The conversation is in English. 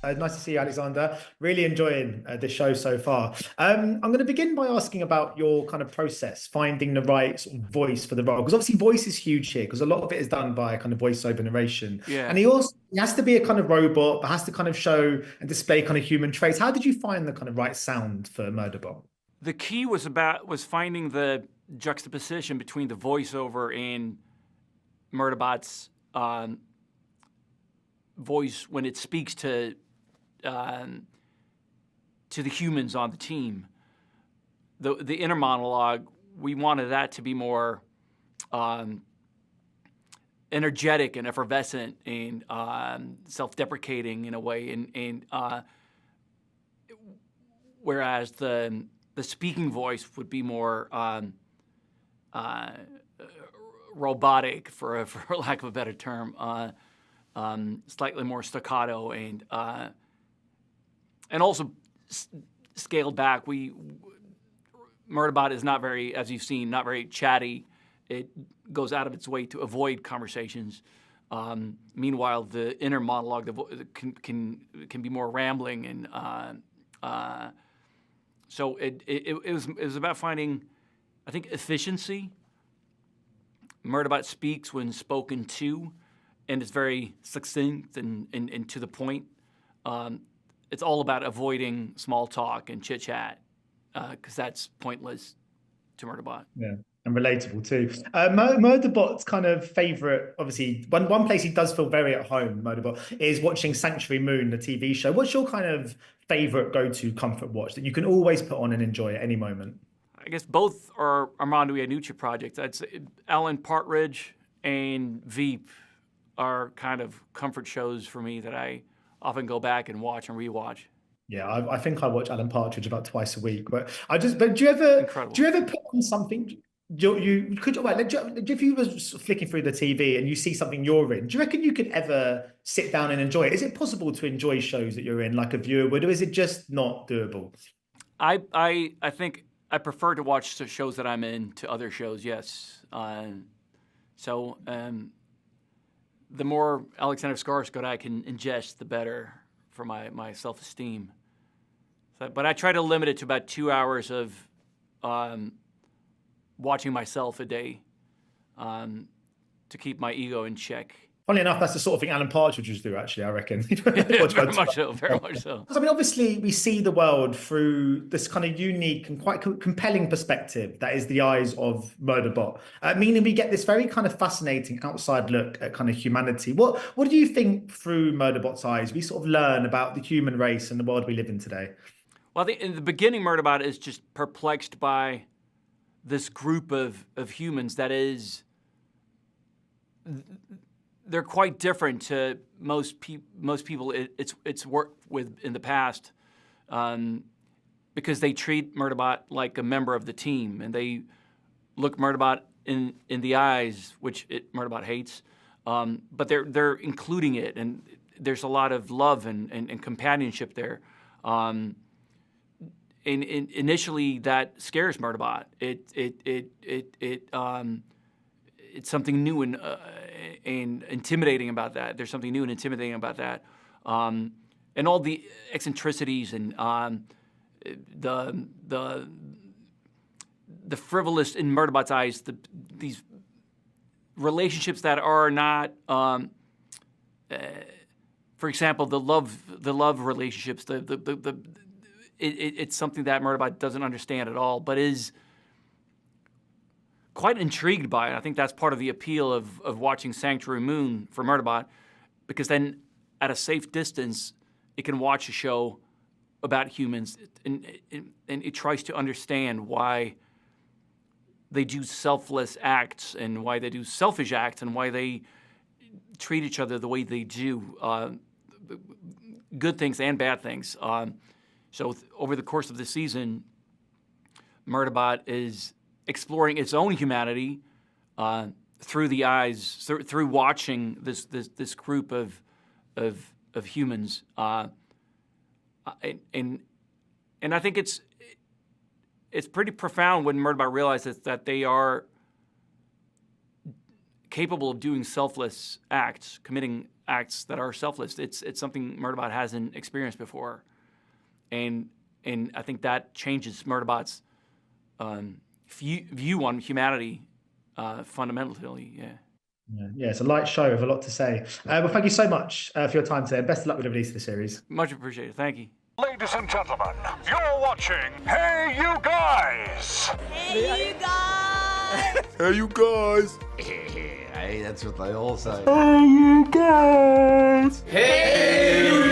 Nice to see you, Alexander. Really enjoying the show so far. I'm going to begin by asking about your kind of process, finding the right sort of voice for the role, because obviously voice is huge here, because a lot of it is done by kind of voiceover narration, Yeah. and he has to be a kind of robot, but has to kind of show and display kind of human traits. How did you find the kind of right sound for Murderbot? The key was finding the juxtaposition between the voiceover and Murderbot's voice when it speaks to the humans on the team. The inner monologue, we wanted that to be more energetic and effervescent and self-deprecating in a way, and whereas the speaking voice would be more robotic, for lack of a better term, slightly more staccato and also scaled back. Murderbot is not very, as you've seen, not very chatty. It goes out of its way to avoid conversations. Meanwhile, the inner monologue can be more rambling, and so it was about finding, I think, efficiency. Murderbot speaks when spoken to, and it's very succinct and to the point. It's all about avoiding small talk and chit chat, because that's pointless to Murderbot. Yeah, and relatable too. Murderbot's kind of favorite, obviously, one place he does feel very at home, Murderbot, is watching Sanctuary Moon, the TV show. What's your kind of favorite go-to comfort watch that you can always put on and enjoy at any moment? I guess both are Armando Iannucci projects. I'd say Alan Partridge and Veep are kind of comfort shows for me that I often go back and watch and rewatch. Yeah, I think I watch Alan Partridge about twice a week, but but Incredible. do you ever put on something? You could, well, if you were flicking through the TV and you see something you're in, do you reckon you could ever sit down and enjoy it? Is it possible to enjoy shows that you're in like a viewer would, or is it just not doable? I think I prefer to watch the shows that I'm in to other shows, yes. So the more Alexander Skarsgård I can ingest, the better for my self-esteem. So, but I try to limit it to about 2 hours of watching myself a day to keep my ego in check. Funny enough, that's the sort of thing Alan Partridge would do, actually, I reckon. Very much so, very much so. I mean, obviously, we see the world through this kind of unique and quite compelling perspective that is the eyes of Murderbot, meaning we get this very kind of fascinating outside look at kind of humanity. What do you think through Murderbot's eyes we sort of learn about the human race and the world we live in today? Well, in the beginning, Murderbot is just perplexed by this group of humans that is... They're quite different to most people it's worked with in the past, because they treat Murderbot like a member of the team, and they look Murderbot in the eyes, which Murderbot hates, but they're including it, and there's a lot of love and companionship there. And initially, that scares Murderbot. It's something new and intimidating about that. There's something new and intimidating about that, and all the eccentricities and the frivolous in Murderbot's eyes. These relationships that are not, for example, the love relationships. It's something that Murderbot doesn't understand at all, but is quite intrigued by it. I think that's part of the appeal of watching Sanctuary Moon for Murderbot, because then at a safe distance, it can watch a show about humans, and it tries to understand why they do selfless acts and why they do selfish acts and why they treat each other the way they do, good things and bad things. So over the course of the season, Murderbot is exploring its own humanity through the eyes, through watching this group of humans, and I think it's pretty profound when Murderbot realizes that they are capable of doing selfless acts, committing acts that are selfless. It's something Murderbot hasn't experienced before, and I think that changes Murderbot's view on humanity fundamentally. Yeah, it's a light show with a lot to say. Well, thank you so much for your time today. Best of luck with the release of the series. Much appreciated. Thank you. Ladies and gentlemen, you're watching Hey You Guys! Hey, you guys! Hey, you guys! Hey, that's what they all say. Hey, you guys! Hey, you